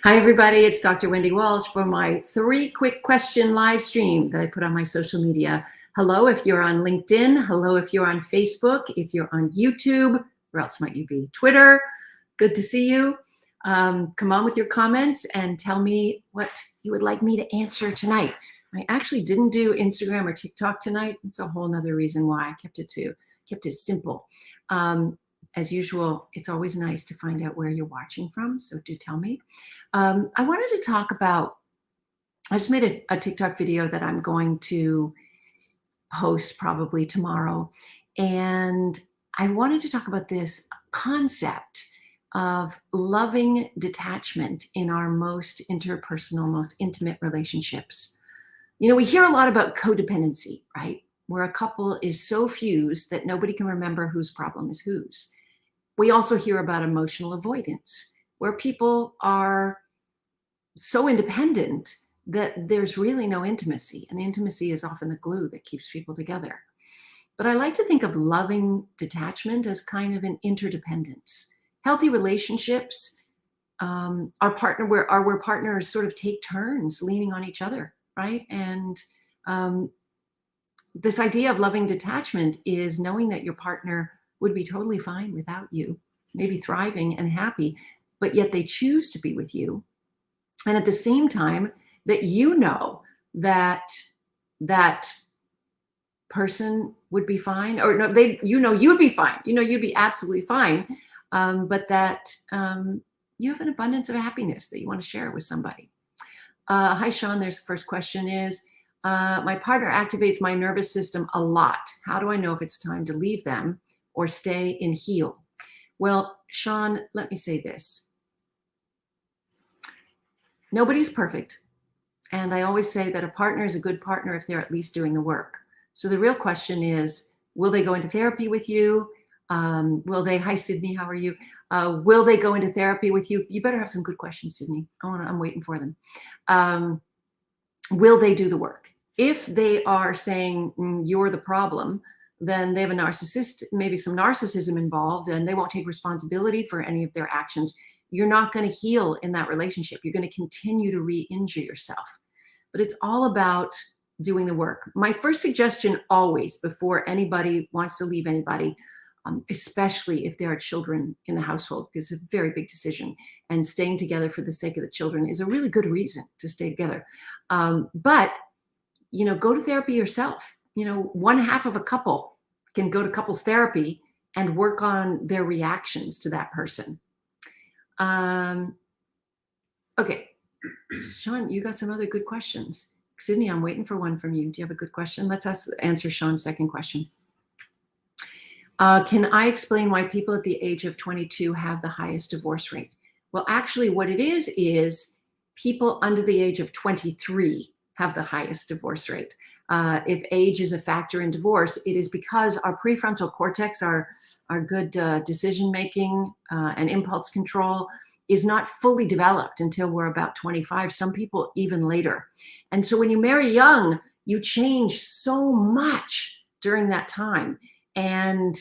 Hi, everybody. It's Dr. Wendy Walsh for my 3 quick question live stream that I put on my social media. Hello, if you're on LinkedIn. Hello, if you're on Facebook. If you're on YouTube, where else might you be? Twitter. Good to see you. Come on with your comments and tell me what you would like me to answer tonight. I actually didn't do Instagram or TikTok tonight. It's a whole nother reason why I kept it simple. As usual, it's always nice to find out where you're watching from, so do tell me. I wanted to talk about, I just made a TikTok video that I'm going to post probably tomorrow, and I wanted to talk about this concept of loving detachment in our most interpersonal, most intimate relationships. You know, we hear a lot about codependency, right? Where a couple is so fused that nobody can remember whose problem is whose. We also hear about emotional avoidance, where people are so independent that there's really no intimacy, and intimacy is often the glue that keeps people together. But I like to think of loving detachment as kind of an interdependence. Healthy relationships are where partners sort of take turns leaning on each other, right? And this idea of loving detachment is knowing that your partner would be totally fine without you, maybe thriving and happy, but yet they choose to be with you. And at the same time, that you know that that person would be fine, or no, you'd be fine. You know, you'd be absolutely fine, but that you have an abundance of happiness that you want to share with somebody. Hi, Sean. There's the first question is, my partner activates my nervous system a lot. How do I know if it's time to leave them or stay and heal? Well, Sean, let me say this. Nobody's perfect. And I always say that a partner is a good partner if they're at least doing the work. So the real question is, will they go into therapy with you? Hi, Sydney, how are you? Will they go into therapy with you? You better have some good questions, Sydney. I'm waiting for them. Will they do the work? If they are saying you're the problem, then they have a narcissist, maybe some narcissism involved, and they won't take responsibility for any of their actions. You're not going to heal in that relationship. You're going to continue to re-injure yourself. But it's all about doing the work. My first suggestion always, before anybody wants to leave anybody, especially if there are children in the household, because it's a very big decision, and staying together for the sake of the children is a really good reason to stay together. But, you know, go to therapy yourself. You know, one half of a couple can go to couples therapy and work on their reactions to that person. Okay, Sean, you got some other good questions. Sydney, I'm waiting for one from you. Do you have a good question? Let's answer Sean's second question. Can I explain why people at the age of 22 have the highest divorce rate? Well, actually what it is people under the age of 23 have the highest divorce rate. If age is a factor in divorce, it is because our prefrontal cortex, our good decision-making and impulse control, is not fully developed until we're about 25, some people even later. And so when you marry young, you change so much during that time. And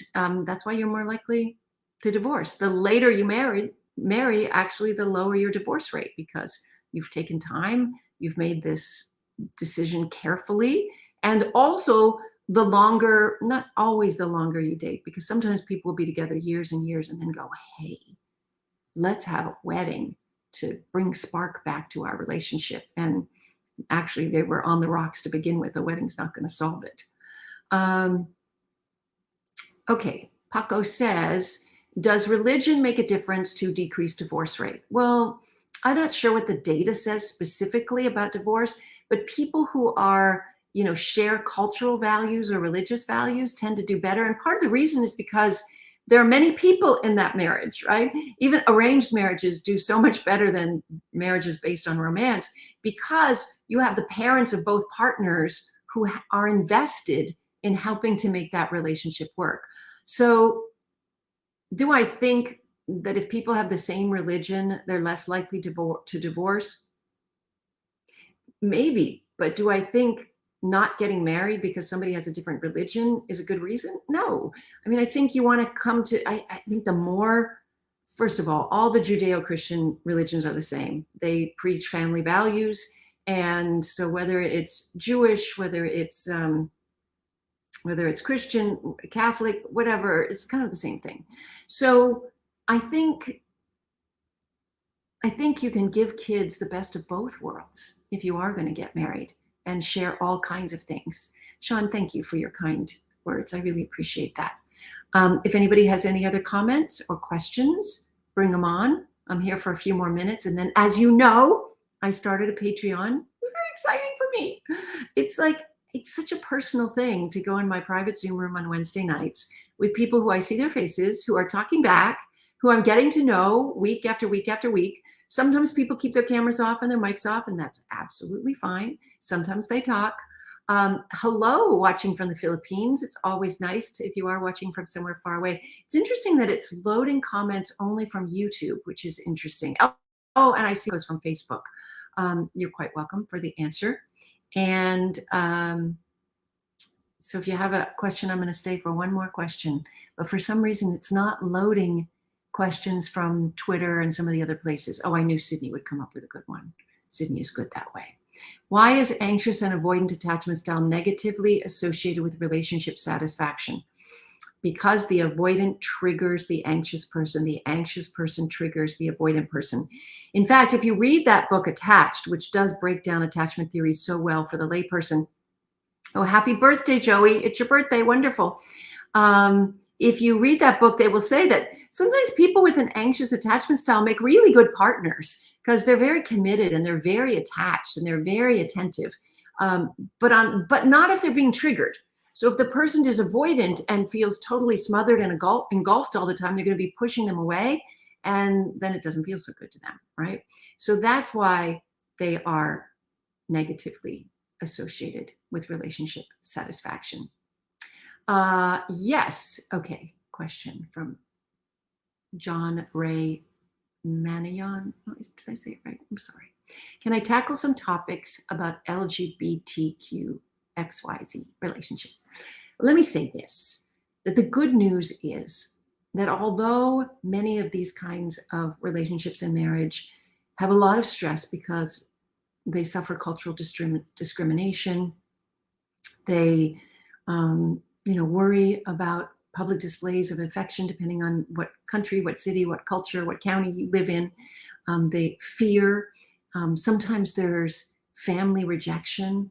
that's why you're more likely to divorce. The later you marry, actually, the lower your divorce rate, because you've taken time, you've made this decision carefully, and also the longer, not always the longer you date, because sometimes people will be together years and years and then go, hey, let's have a wedding to bring spark back to our relationship. And actually, they were on the rocks to begin with. A wedding's not going to solve it. Okay, Paco says, does religion make a difference to decrease divorce rate? Well, I'm not sure what the data says specifically about divorce, but people who are, you know, share cultural values or religious values tend to do better. And part of the reason is because there are many people in that marriage, right? Even arranged marriages do so much better than marriages based on romance, because you have the parents of both partners who are invested in helping to make that relationship work. So do I think that if people have the same religion, they're less likely to divorce? Maybe, but do I think not getting married because somebody has a different religion is a good reason? No. I mean, I think you want to come to, I think the more first of all the Judeo-Christian religions are the same. They preach family values. And so whether it's Jewish, whether it's Christian, Catholic, whatever, it's kind of the same thing. So I think you can give kids the best of both worlds if you are going to get married and share all kinds of things. Sean, thank you for your kind words. I really appreciate that. If anybody has any other comments or questions, bring them on. I'm here for a few more minutes. And then, as you know, I started a Patreon. It's very exciting for me. It's like, it's such a personal thing to go in my private Zoom room on Wednesday nights with people who I see their faces, who are talking back, who I'm getting to know week after week after week. Sometimes people keep their cameras off and their mics off, and that's absolutely fine. Sometimes they talk. Hello, watching from the Philippines. It's always nice if you are watching from somewhere far away. It's interesting that it's loading comments only from YouTube, which is interesting. Oh, and I see those from Facebook. You're quite welcome for the answer. And so if you have a question, I'm going to stay for one more question. But for some reason, it's not loading questions from Twitter and some of the other places. Oh, I knew Sydney would come up with a good one. Sydney is good that way. Why is anxious and avoidant attachment style negatively associated with relationship satisfaction? Because the avoidant triggers the anxious person triggers the avoidant person. In fact, if you read that book, Attached, which does break down attachment theory so well for the layperson. Oh, happy birthday, Joey. It's your birthday. Wonderful. If you read that book, they will say that sometimes people with an anxious attachment style make really good partners because they're very committed and they're very attached and they're very attentive, but not if they're being triggered. So if the person is avoidant and feels totally smothered and engulfed all the time, they're going to be pushing them away, and then it doesn't feel so good to them, right? So that's why they are negatively associated with relationship satisfaction. Yes. Okay. Question from John Ray Manion. Oh, did I say it right? I'm sorry. Can I tackle some topics about LGBTQ XYZ relationships? Let me say this, that the good news is that although many of these kinds of relationships and marriage have a lot of stress because they suffer cultural discrimination, they worry about public displays of affection depending on what country, what city, what culture, what county you live in. They fear. Sometimes there's family rejection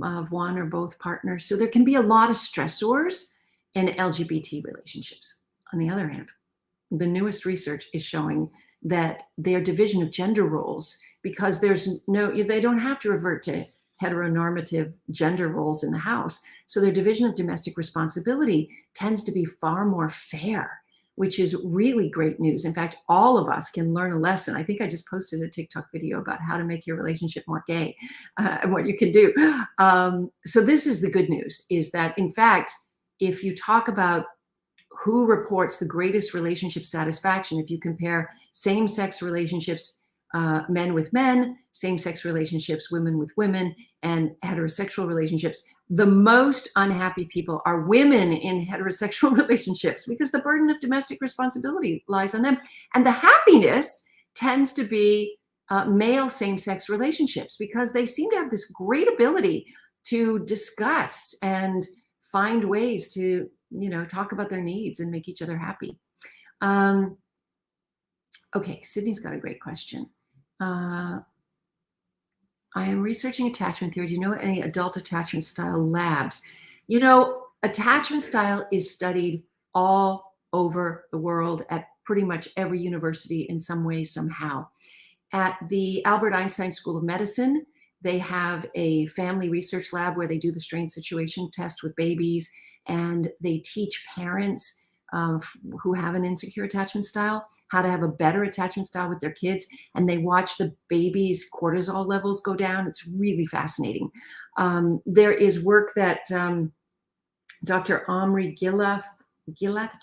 of one or both partners. So there can be a lot of stressors in LGBT relationships. On the other hand, the newest research is showing that their division of gender roles, because they don't have to revert to heteronormative gender roles in the house. So their division of domestic responsibility tends to be far more fair, which is really great news. In fact, all of us can learn a lesson. I think I just posted a TikTok video about how to make your relationship more gay and what you can do. So this is the good news, is that in fact, if you talk about who reports the greatest relationship satisfaction, if you compare same-sex relationships, men with men, same-sex relationships, women with women, and heterosexual relationships, the most unhappy people are women in heterosexual relationships because the burden of domestic responsibility lies on them. And the happiness tends to be male same-sex relationships because they seem to have this great ability to discuss and find ways to, talk about their needs and make each other happy. Okay, Sydney's got a great question. I am researching attachment theory. Do you know any adult attachment style labs? Attachment style is studied all over the world at pretty much every university in some way, somehow. At the Albert Einstein School of Medicine, they have a family research lab where they do the strain situation test with babies, and they teach parents who have an insecure attachment style how to have a better attachment style with their kids, and they watch the baby's cortisol levels go down. It's really fascinating. There is work that Dr. Omri Gilath, Gilath,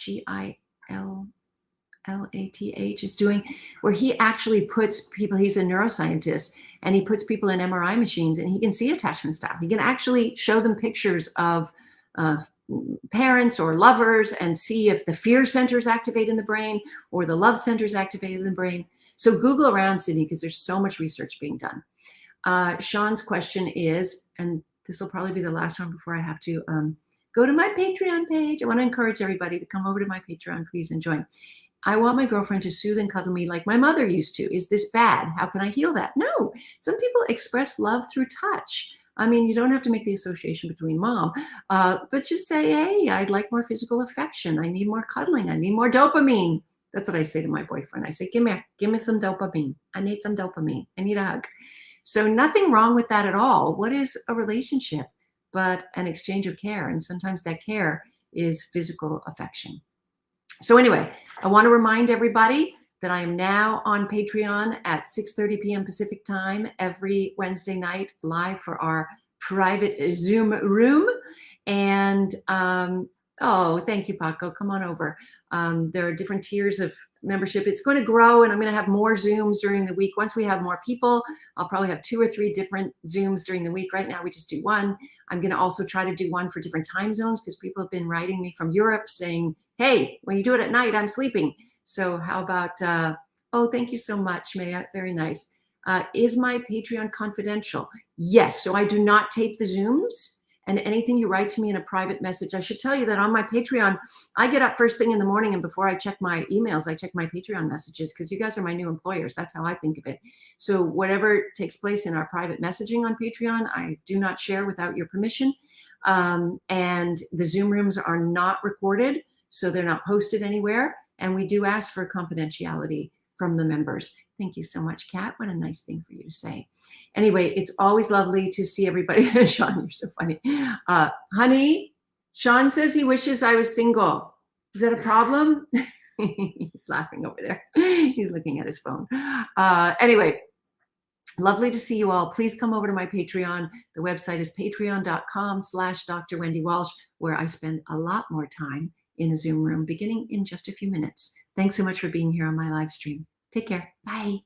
is doing, where he actually puts people, he's a neuroscientist, and he puts people in MRI machines and he can see attachment style. He can actually show them pictures of parents or lovers and see if the fear centers activate in the brain or the love centers activate in the brain. So Google around, Sydney, because there's so much research being done. Sean's question is, and this will probably be the last one before I have to go to my Patreon page. I want to encourage everybody to come over to my Patreon, please, and join. I want my girlfriend to soothe and cuddle me like my mother used to. Is this bad? How can I heal that? No, some people express love through touch. I mean, you don't have to make the association between mom, but just say, hey, I'd like more physical affection. I need more cuddling. I need more dopamine. That's what I say to my boyfriend. I say, give me some dopamine. I need some dopamine. I need a hug. So nothing wrong with that at all. What is a relationship but an exchange of care? And sometimes that care is physical affection. So anyway, I want to remind everybody that I am now on Patreon at 6:30 p.m. Pacific time every Wednesday night live for our private Zoom room. And oh, thank you, Paco. Come on over. There are different tiers of membership. It's going to grow, and I'm going to have more Zooms during the week. Once we have more people, I'll probably have 2 or 3 different Zooms during the week. Right now, we just do one. I'm going to also try to do one for different time zones because people have been writing me from Europe saying, hey, when you do it at night, I'm sleeping. So how about, oh, thank you so much, Maya. Very nice. Is my Patreon confidential? Yes. So I do not tape the Zooms. And anything you write to me in a private message, I should tell you that on my Patreon, I get up first thing in the morning, and before I check my emails, I check my Patreon messages because you guys are my new employers. That's how I think of it. So whatever takes place in our private messaging on Patreon, I do not share without your permission. And the Zoom rooms are not recorded, so they're not posted anywhere. And we do ask for confidentiality from the members. Thank you so much, Kat. What a nice thing for you to say. Anyway, it's always lovely to see everybody. Sean, you're so funny. Honey, Sean says he wishes I was single. Is that a problem? He's laughing over there. He's looking at his phone. Anyway, lovely to see you all. Please come over to my Patreon. The website is patreon.com/Dr. Wendy Walsh, where I spend a lot more time in a Zoom room beginning in just a few minutes. Thanks so much for being here on my live stream. Take care. Bye.